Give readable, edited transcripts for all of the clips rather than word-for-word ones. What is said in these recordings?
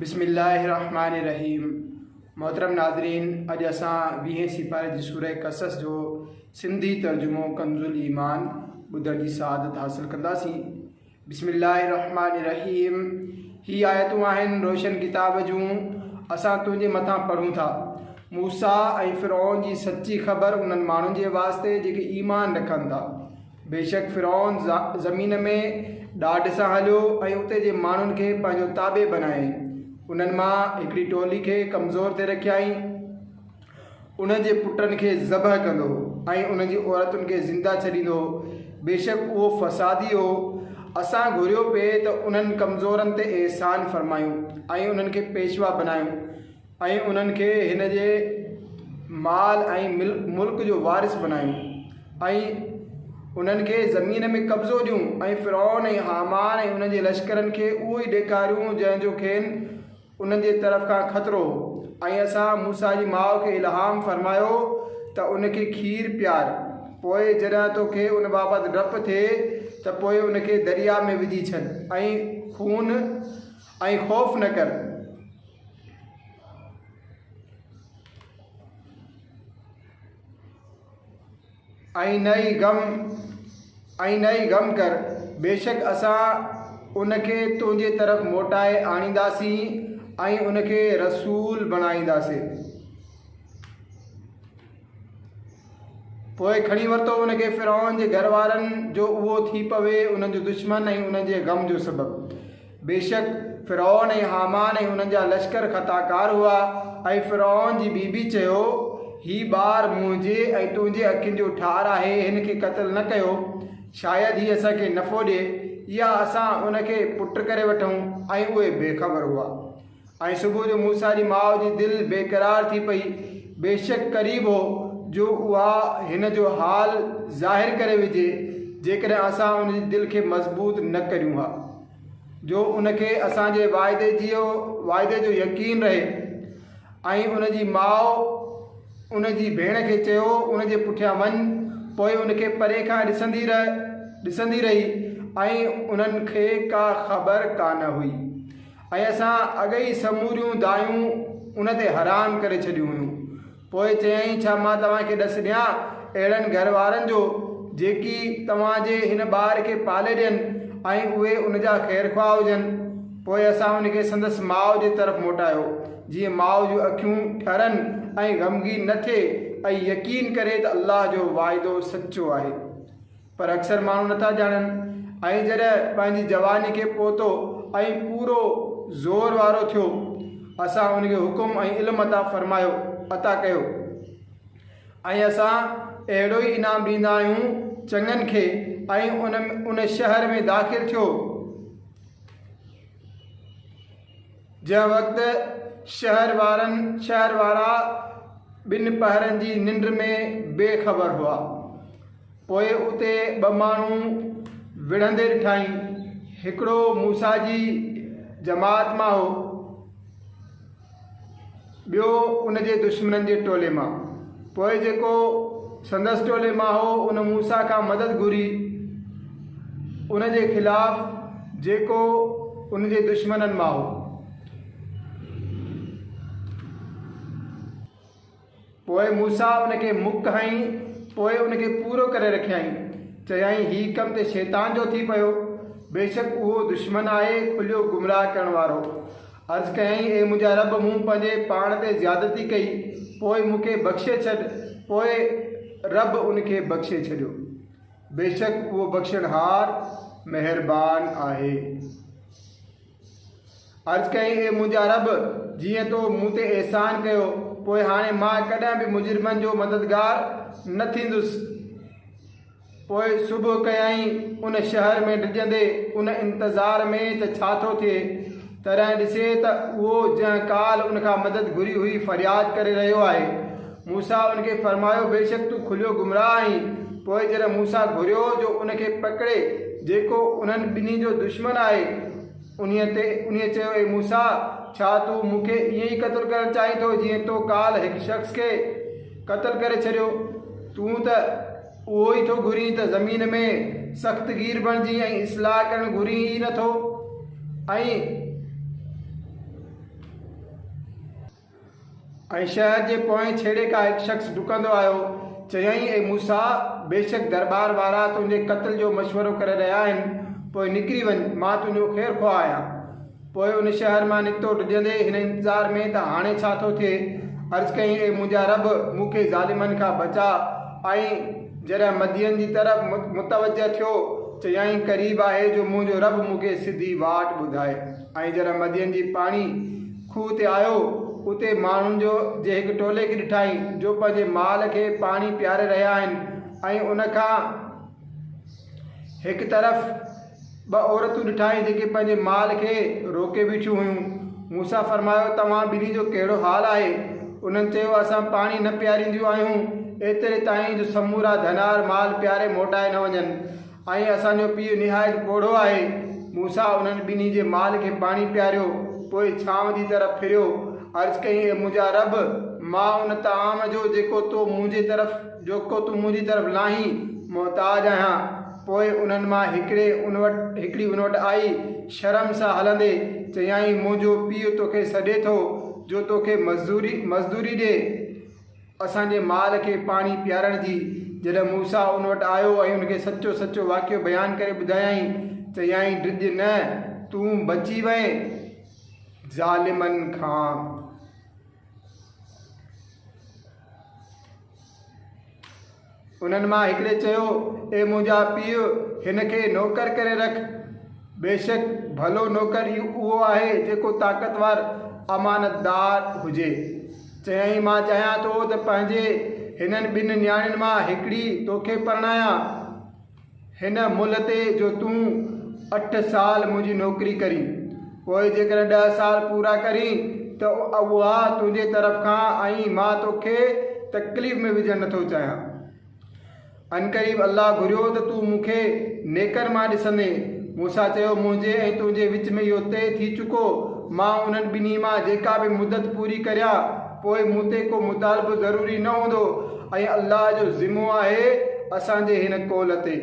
बिस्मिल्लाहिर्रहमानिर्रहीम। मोहतरम नाज़रीन, अॼु असां 20 सिपारे जी सूरह कसस जो सिंधी तर्जुमो कंजुल ईमान ॿुधण जी सआदत हासिल कंदासीं। बिस्मिल्लाहिर्रहमानिर्रहीम। ही आयतूं आहिनि रोशन किताब जूं, असां तुंहिंजे मथां पढ़ूं था। मूसा ऐं फ़िरौन जी सची ख़बर उन्हनि माण्हुनि जे वास्ते जेके ईमान रखनि था। बेशक फ़िरौन ज़मीन में ॾाढ सां हलियो ऐं उते जे माण्हुनि खे पंहिंजो ताबे बनाए। उन्हनि मां हिकिड़ी टोली खे कमज़ोर ते रखियाई, उन्हनि जे पुटनि खे ज़बह कंदो ऐं उन्हनि जी औरतुनि खे ज़िंदा छॾींदो। बेशक उहो फ़सादी हो। असां घुरियो पिए त उन्हनि कमज़ोरनि ते एहसान फ़रमायूं ऐं उन्हनि खे पेशवा बनायूं ऐं उन्हनि खे हिन जे माल ऐं मुल्क जो वारिस बनायूं ऐं उन्हनि खे ज़मीन में कब्ज़ो ॾियूं ऐं फ़िरौन ऐं हामान ऐं उन्हनि जे लश्करनि खे उहो ई ॾेखारियूं जंहिंजो खेनि उन्हनि जे तरफ़ खां ख़तरो हो। ऐं असां मूसा जी माउ खे इल्हाम फ़रमायो त उनखे खीर पियार, पोइ जॾहिं तोखे उन बाबति डपु थिए त पोइ उनखे दरिया में विझी छॾ ऐं खून ऐं ख़ौफ़ न कर। ऐं नई गम कर। बेशक असां उनखे तुंहिंजे तरफ़ मोटाए आणींदासीं ऐं उनखे रसूल बणाईंदासीं। पोइ खणी वरितो उनखे फ़िरौन जे घर वारनि जो उहो थी पवे उन्हनि जो दुश्मन ऐं उन्हनि जे गम जो सबबु। बेशक फ़िरौन ऐं हामान ऐं उन्हनि जा लश्कर ख़ताकार हुआ ऐं फ़िरौन जी बीबी चयो, ही ॿार मुंहिंजे ऐं तुंहिंजे अखियुनि जो ठार आहे, हिन खे क़त्ल न कयो, शायदि ही असांखे नफ़ो ॾिए या असां उनखे पुट करे वठूं। ऐं उहे बेख़बर हुआ। ऐं सुबुह जो मूसा जी माउ जी दिलि बेक़रार थी पई। बेशक क़रीब हो जो उहा हिन जो हाल ज़ाहिर करे विझे, जेकॾहिं असां उन जी दिलि खे मज़बूत न करियूं हा, जो उनखे असांजे वाइदे जो यकीन रहे। ऐं उन जी माउ उन जी भेण खे चयो, उन जे पुठियां वञ। पोइ उनखे परे खां ॾिसंदी रही ऐं उन्हनि खे का ख़बर कान हुई। ऐं असां अॻई समूरियूं दायूं उन ते हराम करे छॾियूं हुयूं। पोइ चयईं, छा मां तव्हांखे ॾस ॾियां अहिड़नि घर वारनि जो जेकी तव्हांजे हिन ॿार खे पाले ॾियनि ऐं उहे उन जा ख़ैरख़्वाह हुजनि। पोइ असां उनखे संदसि माउ जे तरफ़ मोटायो, जीअं माउ जूं अखियूं ठरनि ऐं गमगीन न थिए ऐं यकीन करे त अल्लाह जो वाइदो सचो आहे। पर अक्सर माण्हू नथा ॼाणनि। ऐं जॾहिं पंहिंजी जवानी खे पहुतो ऐं पूरो ज़ोर वारो थियो, असां उनखे हुकुम ऐं इल्मु अता कयो ऐं असां अहिड़ो ई इनाम ॾींदा आहियूं चङनि खे। ऐं उन शहर में दाख़िल थियो जंहिं वक़्तु शहर वारा ॿिनि पहरनि जी निंड में बेख़बर हुआ। पोइ उते ॿ माण्हू विढ़ंदे ॾिठाई, हिकिड़ो मूसा जी जमात मां हो, ॿियो उन जे दुश्मननि जे टोले मां। पोइ जेको संदसि टोले मां हो उन मूसा खां मदद घुरी उन जे ख़िलाफ़ जेको उन जे दुश्मननि मां हो। पोइ मूसा उनखे मुक हईं, पोइ उनखे पूरो करे रखियईं। चयाईं, ही कमु ते शैतान जो थी पियो, बेशक उहो दुश्मन आहे, खुलियो गुमराह करण वारो। अर्ज़ु कयईं, ए मुंहिंजा रब, मूं पंहिंजे पाण ते ज़्यादती कई, पोइ मूंखे बख़्शे छॾ। पोइ रब उनखे बख़्शे छॾियो। बेशक उहो बख़्शणहार महिरबान आहे। अर्ज़ु कयईं, ए मुंहिंजा रब, जीअं तो मूं ते एहसान कयो, पोइ हाणे मां कॾहिं बि मुजरिमनि जो मददगार न थींदुसि। पोइ सुबुह कयईं उन शहर में डिॼंदे उन इंतज़ार में त छा थो थिए, तॾहिं ॾिसे त उहो जंहिं काल उनखां मदद घुरी हुई फ़रियाद करे रहियो आहे। मूसा उनखे फ़रमायो, बेशक तूं खुलियो गुमराह आहीं। पोइ जॾहिं मूसा घुरियो जो उनखे पकिड़े जेको उन्हनि ॿिन्ही जो दुश्मन आहे, उन्हीअ चयो, ए मूसा, छा तूं मूंखे ईअं ई क़त्ल करणु चाहीं थो जीअं तो काल हिकु शख़्स खे क़त्ल करे छॾियो? तूं त उहो ई थो घुरीं त ज़मीन में सख़्तगीर बणिजी ऐं इस्लाह करणु घुरीं ई नथो। ऐं ऐं शहर जे पोएं छेड़े खां हिकु शख़्स डुकंदो आयो, चयईं, ए मूसा, बेशक दरबार वारा तुंहिंजे क़त्ल जो मशवरो करे रहिया आहिनि, पोइ निकिरी वञ, मां तुंहिंजो ख़ैरु ख़्वाह आहियां। पोइ उन शहर मां निकितो डिॼंदे हिन इंतज़ार में त हाणे छा थो थिए, अर्ज़ु कयईं, ए मुंहिंजा रब, मूंखे ज़ालिमनि खां बचा। ऐं जॾहिं मदीन जी तरफ़ मुतवजह थियो, चयईं, क़रीब आहे जो मुंहिंजो रब मूंखे सिधी वाट ॿुधाए। ऐं जॾहिं मदीन जी पाणी खूह ते आयो, उते माण्हुनि जे हिकु टोले खे ॾिठाई जो पंहिंजे माल खे पाणी पीआरे रहिया आहिनि, ऐं उनखां हिकु तरफ़ ॿ औरतूं ॾिठाई जेके पंहिंजे माल खे रोके बीठियूं हुयूं। मूसा फरमायो, तव्हां ॿिन्ही जो कहिड़ो हाल आहे? उन्हनि चयो, असां पाणी न पीआरींदियूं आहियूं एतिरे ताईं जो समूरा धनार माल पीआरे मोटाए न वञनि, ऐं असांजो पीउ निहायत पोढ़ो आहे। मूसा उन्हनि ॿिन्ही जे माल खे पाणी पीआरियो, पोइ छांव जी तरफ़ फिरियो, अर्ज़ु कयईं, मुंहिंजा रब, मां उन ताम जो जेको तूं मुंहिंजी तरफ़ लाहीं मोहताज आहियां। पोइ उन्हनि मां हिकिड़ी उन वटि आई, शर्म सां हलंदे चयाईं, मुंहिंजो पीउ तोखे सॾे थो जो तोखे मज़दूरी ॾे असांजे माल खे पाणी पीआरण जी। जॾहिं मूसा उन वटि आयो ऐं उनखे सचो सचो वाक़ियो बयानु करे ॿुधायईं, चयाईं, ड्रिज न, तूं बची वएं ज़ालिमनि खां। उन्हनि मां हिकिड़े चयो, ए मुंहिंजा पीउ, हिन खे नौकर करे रख, बेशक भलो नौकर उहो आहे जेको ताक़तवर अमानतदार हुजे। चयईं, मां चाहियां थो त पंहिंजे हिननि ॿिनि नियाणियुनि मां हिकिड़ी तोखे परणायां, हिन मुल्ह ते जो तूं 8 साल मुंहिंजी नौकरी करी, पोइ जेकॾहिं 10 साल पूरा करी त उहा तुंहिंजे तरफ़ खां, ऐं मां तोखे तकलीफ़ में विझणु नथो चाहियां। अनक़रीब अल्लाह घुरियो त तूं मूंखे नेकनि मां ॾिसंदे। मूसा चयो, मुंहिंजे ऐं तुंहिंजे विच में इहो तय थी चुको, मां उन्हनि ॿिन्ही मां जेका बि मुदत पूरी करियां, पोइ मूं ते को मुतालबो ज़रूरी न हूंदो, ऐं अल्लाह जो ज़िम्मो आहे असांजे हिन कौल ते।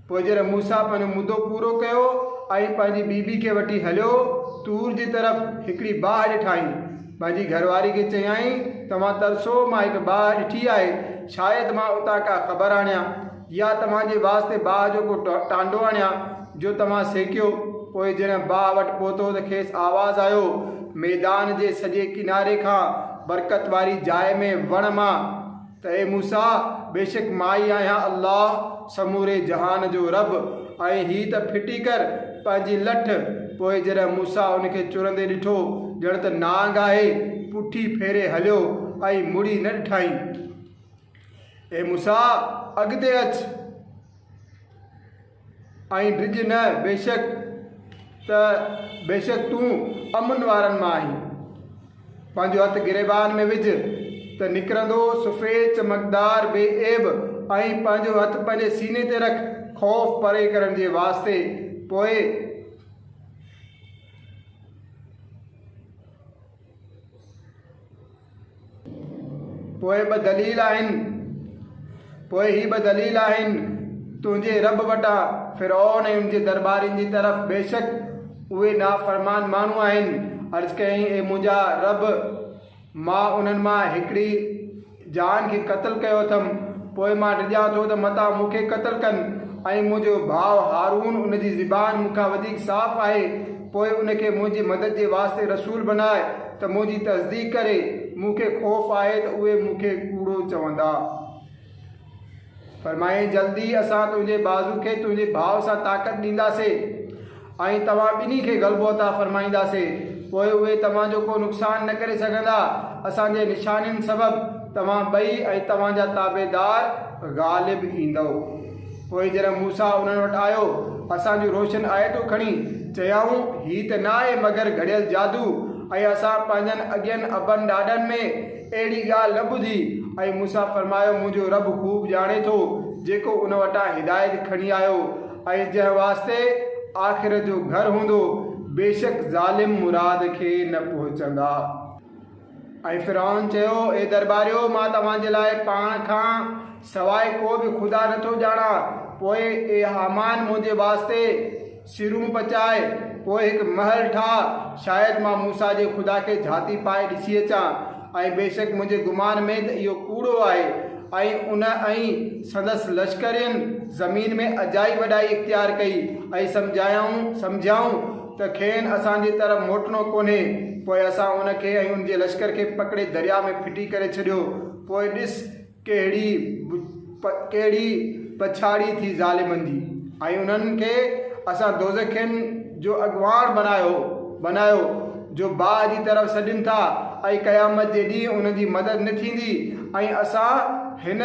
पोइ जॾहिं मूसा पंहिंजो मुदो पूरो कयो ऐं पंहिंजी बीबी खे वठी हलियो, तूर जी तरफ़ हिकिड़ी बाहि ॾिठाई। पंहिंजी घरवारी खे चयाईं, तव्हां तरसो, मां हिकु बाहि ॾिठी आहे, शायदि मां उतां का ख़बर आणियां, या तव्हांजे वास्ते बाहि जो को टांडो आणियां जो तव्हां सेकियो। पोइ जॾहिं बाहि वटि पहुतो त खेसि आवाज़ु आयो, मैदान जे सॼे किनारे खां बरकत वारी जाइ में वण मां, त ए मूसा, बेशक मां ई आहियां अल्लाह समूरे जहान जो रब, ऐं ही त फिटी कर पंहिंजी लठ। पोइ जॾहिं मूसा उनखे चुरंदे ॾिठो ॼण त नांग आहे, पुठी फेरे हलियो ऐं मुड़ी न ॾिठाई। ए मूसा, अॻिते अच ऐं ड्रिज न, बेशक तूं अमन वारनि मां आहीं। पंहिंजो हथु गिरेबान में विझ त निकिरंदो सफ़ेद चमकदार बेऐब, ऐं पंहिंजो हथु पंहिंजे सीने ते रख, ख़ौफ़ परे करण जे वास्ते। पोइ ॿ दलील आहिनि तुंहिंजे रब वटां, फ़िरौन ऐं उनजे दरबारियुनि जी तरफ़, बेशक उहे नाफ़रमान माण्हू आहिनि। अर्ज़ु कयईं, ए मुंहिंजा रब, मां उन्हनि मां हिकिड़ी जान खे क़त्ल कयो अथमि, पोइ मां ॾिॼां थो त मता मूंखे क़त्ल कनि, ऐं मुंहिंजो भाउ हारून उनजी ज़बान मूंखां वधीक साफ़ आहे, पोइ उनखे मुंहिंजी मदद जे वास्ते रसूल बनाए त मुंहिंजी तस्दीक करे। मूंखे ख़ौफ़ आहे त उहे मूंखे कूड़ो चवंदा। फरमाईं, जल्दी असां तुंहिंजे बाज़ू खे तुंहिंजे भाउ सां ताक़त ॾींदासीं ऐं तव्हां ॿिन्ही खे ग़लबो अता फरमाईंदासीं, पोइ उहे तव्हांजो को नुक़सान न करे सघंदा। असांजे निशानियुनि सबबि तव्हां ॿई ऐं तव्हांजा ताबेदार ग़ालिब ईंदव। पोइ जॾहिं मूसा उन्हनि वटि आयो, असांजूं रोशन आयतूं खणी चयाऊं, हीउ त न आहे मगर घड़ियल जादू, ऐं असां पंहिंजनि अॻियनि अबनि ॾाॾनि में अहिड़ी ॻाल्हि न ॿुधी। ऐं मूसा फरमायो, मुंहिंजो रब ख़ूब ॼाणे थो जेको उन वटां हिदायत खणी आयो ऐं जंहिं वास्ते आख़िरत जो घर हूंदो, बेशक ज़ालिम मुराद खे न पहुचंदा। ऐं फ़िरौन चयो, ए दरबारियो, मां तव्हांजे लाइ पाण खां सवाइ को बि ख़ुदा नथो ॼाणा। पोइ ए हामान, मुंहिंजे वास्ते सिरूं पचाए, पोइ हिकु महल ठाह, शायदि मां मूसा जे ख़ुदा खे झाती पाए ॾिसी अचां। ऐं बेशक मुंहिंजे गुमान में त इहो कूड़ो आहे ऐं उन ऐं संदसि लश्करियुनि ज़मीन में अजाई वॾाई इख़्तियार कई ऐं सम्झाऊं त खेनि असांजे तरफ़ मोटणो कोन्हे। पोइ असां उनखे ऐं उनजे लश्कर खे पकड़े दरिया में फिटी करे छॾियो। पोइ ॾिस कहिड़ी पछाड़ी थी ज़ालिमनि जी, ऐं उन्हनि खे असां दोज़खनि जो अॻुवाण बनायो जो बाहि जी तरफ़ सॾनि था ऐं क़यामत जे ॾींहुं उन्हनि जी मदद न थींदी ऐं असां हिन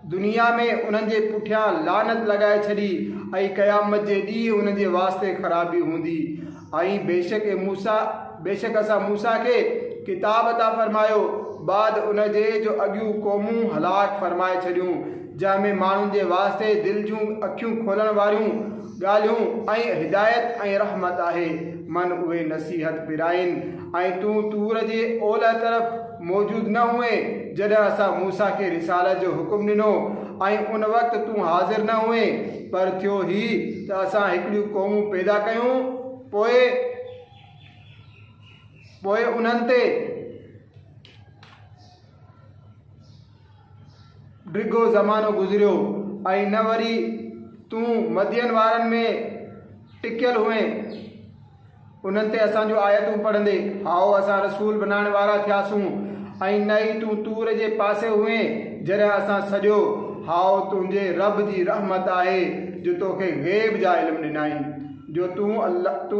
दुनिया में उन्हनि जे पुठियां लानत लॻाए छॾी ऐं क़यामत जे ॾींहुं उन्हनि जे वास्ते ख़राबी हूंदी। ऐं बेशक असां मूसा खे किताब अता फरमायो बाद उनजे जो अॻियूं क़ौमूं हलाक फरमाए छॾियूं जंहिंमें माण्हुनि जे वास्ते दिलि जूं अखियूं खोलण वारियूं ॻाल्हियूं ऐं हिदायत ऐं रहमत आहे। मन उहे नसीहत पिराइनि ऐं तूं तूर जे ओलह तरफ़ मौजूदु न हुए जॾहिं असां मूसा खे रिसालत जो हुकुम ॾिनो ऐं उन वक़्तु तूं हाज़िर न हुए। पर थियो ही त असां हिकिड़ियूं क़ौमूं पैदा कयूं, पोइ उन्हनि ते डिघो ज़मानो गुज़रियो ऐं न वरी तूं मदियन वारनि में टिकियल हुए उन्हनि ते असांजो आयतूं पढ़ंदे हाओ असां रसूल बनाइण वारा थियासूं। ऐं न ई तूं तूर जे पासे हुए जॾहिं असां सॼो हाओ तुंहिंजे रब जी रहमत आहे जो तोखे ग़ैब जा इल्म ॾिनाई जो तूं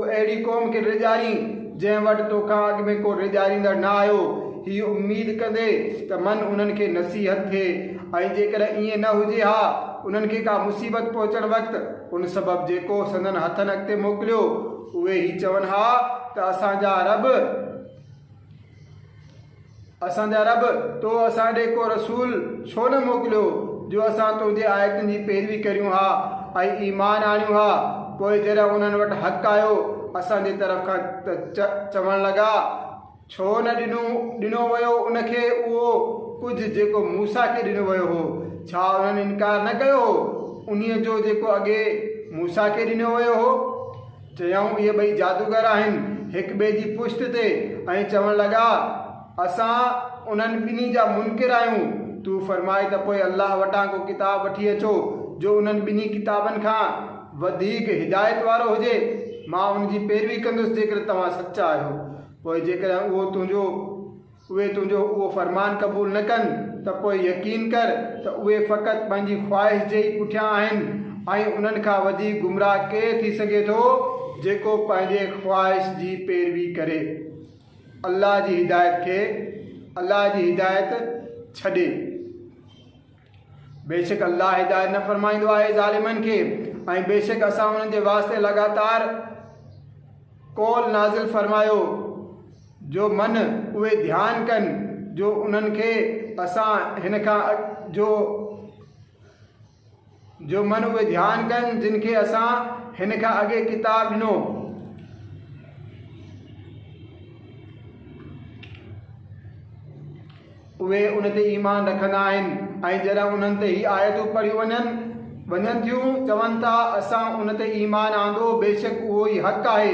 अहिड़ी क़ौम खे रिॼारी जंहिं वटि तोखां अॻु में को रिॼारींदड़ न आयो। हीअ उमेदु कंदे त मन उन्हनि खे नसीहत थिए ऐं जेकॾहिं ईअं न हुजे हा उन्हनि खे का मुसीबत पहुचण वक़्तु उन सबबु जेको संदन हथनि अॻिते मोकिलियो उहे ही चवनि हा त असांजा रब तो असां ॾे को रसूल छो न मोकिलियो जो असां तुंहिंजे आयतुनि जी पैरवी करियूं हा ऐं ईमान आणियूं हा। पोइ जॾहिं उन्हनि वटि हक़ आयो असांजे तरफ़ खां त चवणु लॻा छो न ॾिनो वियो उनखे उहो कुझु जेको मूसा खे ॾिनो वियो हो। छा उन्हनि इनकार न कयो हो उन्हीअ जो जेको अॻे मूसा खे ॾिनो वियो हो। चयऊं इहे ॿई जादूगर आहिनि हिक ॿिए जी पुष्ट ते ऐं चवणु लॻा असां उन्हनि ॿिन्ही जा मुनकिर आहियूं। तूं फरमाए त पोइ अल्लाह वटां को किताब वठी अचो जो उन्हनि ॿिन्ही किताबनि खां वधीक हिदायत वारो हुजे। मां उनजी पैरवी कंदुसि जेकर तव्हां सचा आहियो। पोइ जेकॾहिं उहे तुंहिंजो उहो फरमान क़बूल न कनि त पोइ यकीन कर त उहे फ़क़ति पंहिंजी ख़्वाहिश जे ई पुठियां आहिनि ऐं उन्हनि खां वधीक गुमराह केरु थी सघे थो जेको पंहिंजे ख़्वाहिश जी पैरवी करे अल्लाह जी हिदायत छॾे। बेशक अल्लाह हिदायत न फरमाईंदो आहे ज़ालिमनि खे ऐं बेशक असां उन्हनि जे वास्ते लगातार कौल नाज़िल फरमायो जो मन उहे ध्यानु कनि जो उन्हनि खे असां हिन खां जो मन उहे ध्यानु कनि जिन खे असां हिन खां अॻे किताब ॾिनो। उहे उन ते ईमान रखंदा आहिनि ऐं जॾहिं उन्हनि ते ही आयतूं पढ़ियूं वञनि थियूं चवनि था असां उन ते ईमान आंदो बेशक उहो ई हक़ आहे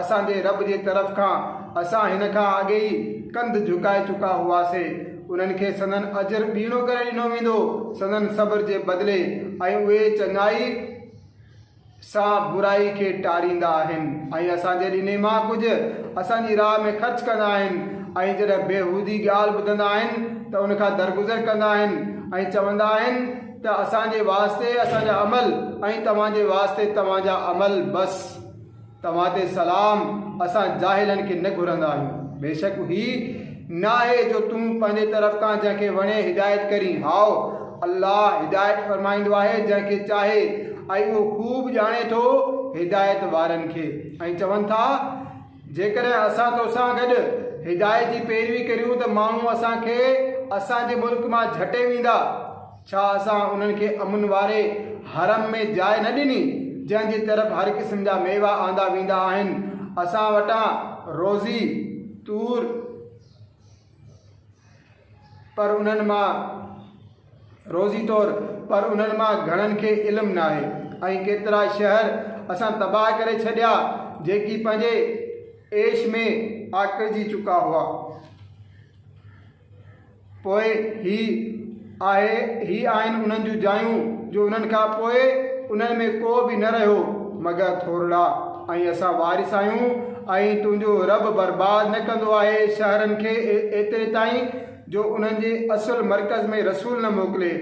असांजे रब जे तरफ़ खां। असां हिन खां अॻे ई कंध झुकाए चुका हुआसीं। उन्हनि खे संदन अजर ॿीणो करे ॾिनो वेंदो संदन सब्र जे बदिले ऐं उहे चङाई सां बुराई खे टारींदा आहिनि ऐं असांजे ॾिने मां कुझु असांजी राह में ख़र्च कंदा आहिनि ऐं जॾहिं बेहूदी ॻाल्हि ॿुधंदा आहिनि त उनखां दरगुज़र कंदा आहिनि ऐं चवंदा आहिनि त असांजे वास्ते असांजा अमल ऐं तव्हांजे वास्ते तव्हांजा अमल बसि तव्हां ते सलाम असां जाहिलनि खे न घुरंदा आहियूं। बेशक ही न आहे जो तूं पंहिंजे तरफ़ खां जंहिंखे वणे हिदायत करी हाओ अल्लाह हिदायत फरमाईंदो आहे जंहिंखे चाहे ऐं उहो ख़ूब ॼाणे थो हिदायत वारनि खे। ऐं चवनि था जेकॾहिं असां तोसां गॾु हिदायत जी पैरवी करियूं त माण्हू असांखे असांजे मुल्क मां झटे वेंदा। छा असां उन्हनि खे अमन वारे हरम में जाइ न ॾिनी जंहिंजी तरफ़ हर क़िस्म जा मेवा आंदा वेंदा आहिनि। असां वटां रोज़ी तूर पर उन्हनि मां घणनि खे इल्म न आहे ऐं केतिरा शहर असां तबाह करे छॾिया जेकी पंहिंजे ऐश में आकिरजी चुका हुआ। पोइ ही आहिनि उन्हनि जूं जायूं जो उन्हनि खां पोइ उन्हनि में को बि न रहियो मगर थोरा, ऐं असां वारिस आहियूं। ऐं तुंहिंजो रब बर्बाद न कंदो आहे शहरनि खे एतिरे ताईं जो उन्हनि जे असुल मर्कज़ में रसूल न मोकिले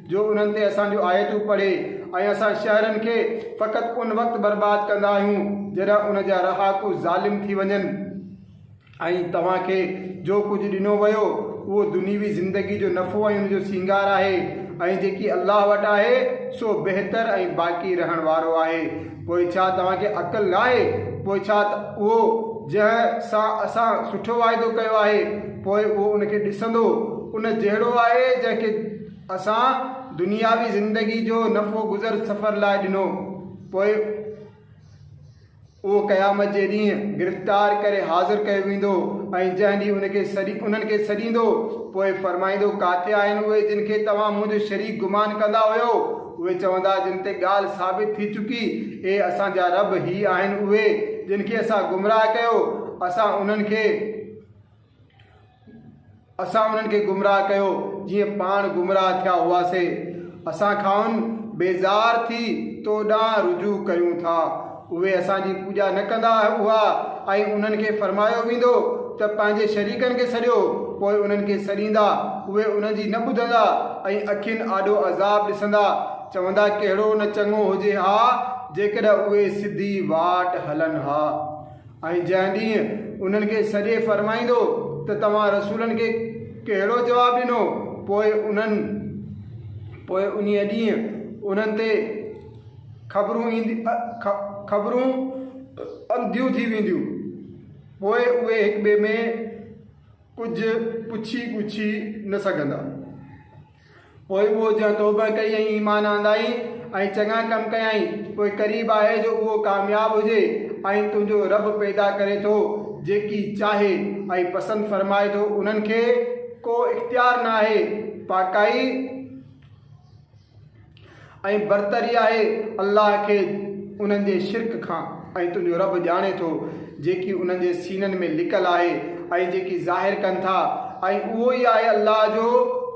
जो उन्हनि ते असांजूं आयतूं पढ़े। ऐं असां शहरनि खे फ़क़ति उन वक़्तु बर्बाद कंदा आहियूं जॾहिं उन जा रहाकू ज़ालिम थी वञनि। ऐं तव्हांखे जो कुझु ॾिनो वियो उहो दुनियावी ज़िंदगी जो नफ़ो ऐं उनजो सींगार आहे, ऐं जेकी अल्लाह वटि आहे सो बहितर ऐं बाक़ी रहण वारो आहे। पोइ छा तव्हांखे अक़ल आहे? पोइ छा उहो जंहिं सां असां सुठो वाइदो कयो आहे पोइ उहो उनखे ॾिसंदो? उन जहिड़ो आहे जंहिंखे असां दुनियावी ज़िंदगी जो नफ़ो गुज़र सफ़र लाइ ॾिनो, पोइ उहो क़यामत जे ॾींहुं गिरफ़्तार करे हाज़िर कयो वेंदो। ऐं जंहिं ॾींहुं उन्हनि खे सॾींदो पोइ फरमाईंदो, काथे आहिनि उहे जिन खे तव्हां मुंहिंजो शरीक गुमान कंदा हुयो? उहे चवंदा जिन ते ॻाल्हि साबित थी चुकी, ए असांजा रब ही आहिनि उहे जिन खे असां गुमराह कयो। असां उन्हनि खे गुमराह कयो जीअं पाण गुमराह थिया हुआसीं। असां खां बेज़ार थी तो ॾांहुं रुजू कयूं था। उहे असांजी पूॼा न कंदा हुआ ऐं उन्हनि खे फरमायो वेंदो त पंहिंजे शरीकनि खे सॾियो, पोइ उन्हनि खे सॾींदा, उहे उन्हनि जी न ॿुधंदा ऐं अखियुनि आॾो अज़ाब ॾिसंदा। चवंदा कहिड़ो न चङो हुजे हा जेकॾहिं उहे सिधी वाट हलनि हा। ऐं जंहिं ॾींहुं उन्हनि खे सॼे फरमाईंदो त तव्हां रसूलनि खे कहिड़ो जवाबु ॾिनो, पोइ उन ॾींहुं उन्हनि ते ख़बरूं अंधियूं थी वेंदियूं। पोइ उहे हिक ॿिए में कुझु पुछी ॻुछी न सघंदा। पोइ उहो जंहिं तौबा कई ऐं ईमान आंदाई ऐं चङा कम कयाई, पोइ क़रीब आहे जो उहो कामयाब हुजे। ऐं तुंहिंजो रब पैदा करे थो जेकी चाहे ऐं पसंदि फरमाए थो, उन्हनि खे को इख्तियार न आहे। पाकाई ऐं बरतरी आहे अल्लाह खे उन्हनि जे शिरक खां। ऐं तुंहिंजो रब ॼाणे थो जेकी उन्हनि जे सीननि में लिकल आहे ऐं जेकी ज़ाहिर कनि था। ऐं उहो ई आहे अल्लाह जो,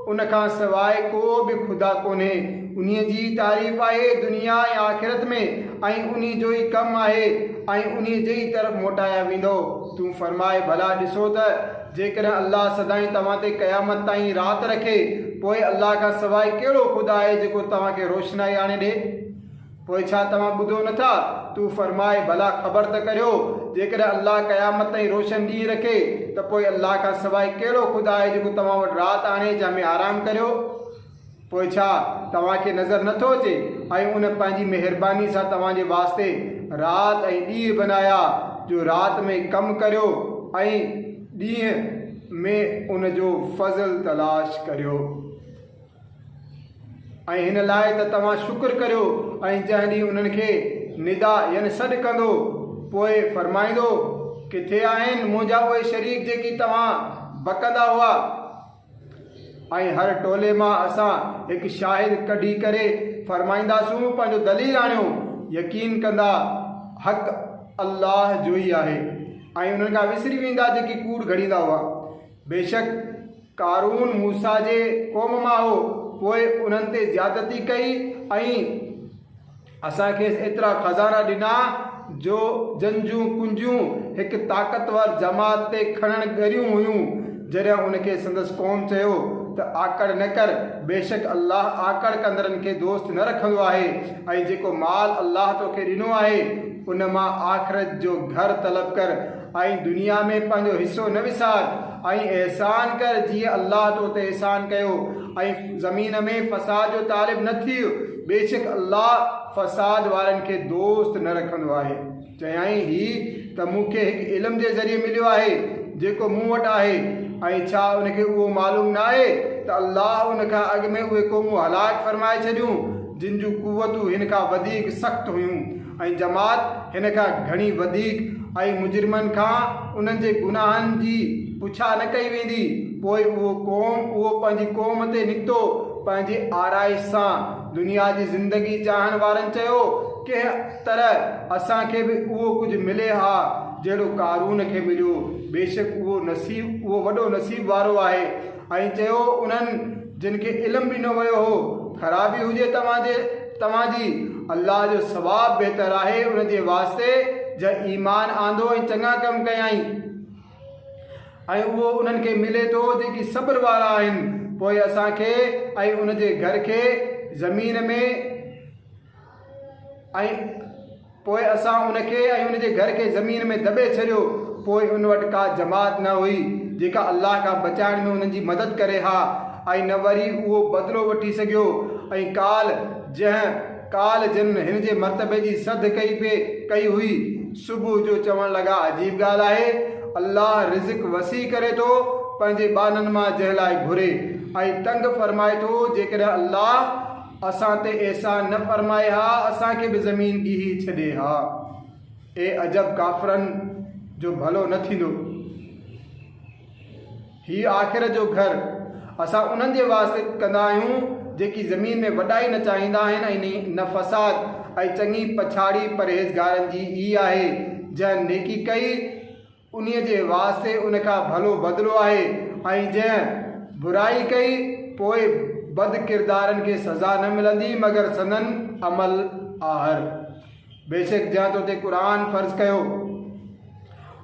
उन खां सवाइ को बि ख़ुदा कोन्हे। उन्हीअ जी तारीफ़ आहे दुनिया ऐं आख़िरत में, ऐं उन्ही जो ई कमु आहे ऐं उन्ही जे ई तरफ़ मोटाया वेंदो। तूं फरमाए भला ॾिसो त जेकॾहिं अल्लाह सदाईं तव्हां ते क़यामत ताईं राति रखे, पोइ अल्लाह खां सवाइ कहिड़ो ख़ुदा आहे जेको तव्हांखे रोशनाई आणे ॾे? पोइ छा तव्हां ॿुधो नथा? तूं फरमाए भला ख़बर त करियो जेकॾहिं अल्लाह क़यामत ताईं रोशन ॾींहुं रखे त पोइ अल्लाह खां सवाइ कहिड़ो ख़ुदा आहे जेको तव्हां वटि राति आणे जंहिं में आराम करियो? पोइ छा तव्हांखे नज़र नथो अचे ऐं उन पंहिंजी महिरबानी सां तव्हांजे वास्ते राति ऐं ॾींहुं बनाया जो राति में कमु करियो ऐं ॾींहं में उन जो फज़ल तलाश करियो। ऐं हिन लाइ त तव्हां शुक्र करियो। ऐं जंहिं ॾींहुं उन्हनि खे निदा यानी सॾु कंदो, पोइ फरमाईंदो किथे आहिनि मुंहिंजा उहे शरीक जेकी तव्हां बकंदा हुआ? ऐं हर टोले मां असां हिकु शाहिद कढी करे फरमाईंदासूं पंहिंजो दलील आणियो, यकीन कंदा हक़ अल्लाह जो ई आहे। ऐं उन्हनि खां विसरी वेंदा जेकी कूड़ घड़ींदा हुआ। बेशक कारून मूसा जे क़ौम मां हो, पोइ उन्हनि ते ज़्यादती कई ऐं असांखे एतिरा खज़ाना ॾिना जो जंजूं कुंजूं हिकु ताक़तवर जमात ते खणण ॻरियूं हुयूं। जॾहिं उनखे संदसि क़ौम चयो त आकड़ न कर, बेशक अल्लाह आकड़ कंदड़नि खे दोस्त न रखंदो आहे। ऐं जेको माल अल्लाह तोखे ॾिनो आहे उन मां आख़िरत जो घर तलब कर ऐं दुनिया में पंहिंजो हिसो न विसार ऐं एहसान कर जीअं अल्लाह तो ते एहसान कयो। ऐं ज़मीन में फ़साद जो तालिब न थियो, बेशक अल्लाह फ़साद वारनि खे दोस्त न रखंदो आहे। चयाई ही त मूंखे हिकु इल्म जे ज़रिए मिलियो आहे जेको मूं वटि आहे। ऐं छा उनखे उहो मालूम न आहे त अल्लाह उन खां अॻु में उहे क़ौमूं हलाक फरमाए छॾियूं जिन जूं कुवतूं हिन खां वधीक सख़्तु हुयूं ऐं जमात हिन खां घणी वधीक। ऐं मुजरिमनि खां उन्हनि जे गुनाहनि जी पुछा न कई वेंदी। पोइ उहो पंहिंजी क़ौम ते निकितो पंहिंजे आराइश सां। दुनिया जी ज़िंदगी चाहण वारनि चयो कंहिं तरह असांखे बि उहो कुझु मिले हा जहिड़ो कारून खे मिलियो। बेशक उहो वॾो नसीब वारो आहे। ऐं चयो उन्हनि जिन खे इल्मु ॾिनो वियो हो ख़राबी हुजे तव्हांजी, अल्लाह जो सवाबु बहितर आहे उन जे वास्ते जंहिं ईमान आंदो ऐं चङा कम कयाई। ऐं उहो उन्हनि खे मिले थो जेकी सब्र वारा आहिनि। पोइ असांखे ऐं उन जे घर खे ज़मीन में पोइ असां उनखे ऐं उन जे घर खे ज़मीन में दॿे छॾियो। पोइ उन वटि का जमात न हुई जेका अल्लाह खां बचाइण में उन्हनि जी मदद करे हा। ऐं न वरी उहो बदिलो वठी सघियो। ऐं काल जिन हिन जे मर्तबे जी सद कई हुई सुबुह जो चवणु लॻा अजीब ॻाल्हि आहे, अल्लाह रिज़्क़ वसी करे थो पंहिंजे बाननि मां जंहिं लाइ घुरे ऐं तंग फरमाए थो। जेकॾहिं अल्लाह असां ते एहसान न फरमाए हा असांखे बि ज़मीन ॾीही छॾे हा। ए अजब काफ़रनि जो भलो न थींदो। हीउ आख़िरत जो घर असां उन्हनि जे वास्ते कंदा आहियूं जेकी ज़मीन में वॾाई न चाहींदा आहिनि ऐं न फ़साद ऐं चङी पछाड़ी परहेज़गारनि जी ई आहे। जंहिं नेकी कई उन्हीअ जे वास्ते उन खां भलो बदिलो आहे ऐं जंहिं बुराई कई पोइ बद किरदारनि खे सज़ा न मिलंदी मगर संदन अमल आहर। बेशक जंहिं तो ते क़ुर फ़र्ज़ कयो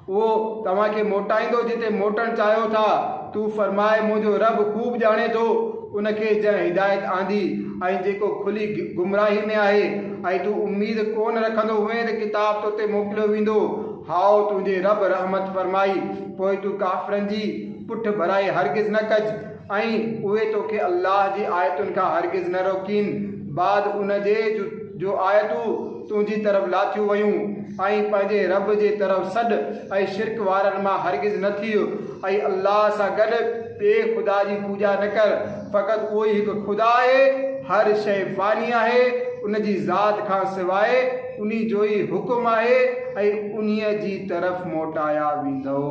उहो तव्हांखे मोटाईंदो जिते मोटणु चाहियो था। तू फरमाए मुंहिंजो रब ख़ूब ॼाणे थो उनखे जंहिं हिदायत आंदी ऐं जेको खुली गुमराही में आहे। ऐं तू उम्मीद कोन रखंदो हुए त किताब तो ते मोकिलियो वेंदो। हाओ तुंहिंजे रब रहमत फरमाई। पोइ तू काफ़रनि जी पुठ भराई हरगिज़ न कज ऐं उहे तोखे अल्लाह जी आयतुनि खां हरगिज़ न रोकीन। बाद उन जे जो आयतूं तुंहिंजी तरफ़ लाथियूं वयूं ऐं पंहिंजे रब जे तरफ़ सॾ ऐं शिरक वारनि मां हरगिज़ न थियो। ऐं अल्लाह सां गॾु ॿिए ख़ुदा जी पूॼा न कर। फ़क़ति उहो ई हिकु ख़ुदा आहे। हर शइ फ़ानी आहे उन जी ज़ात खां सवाइ उन्ही जो ई हुकुम आहे ऐं उन्हीअ जी तरफ़ मोटाया वेंदो।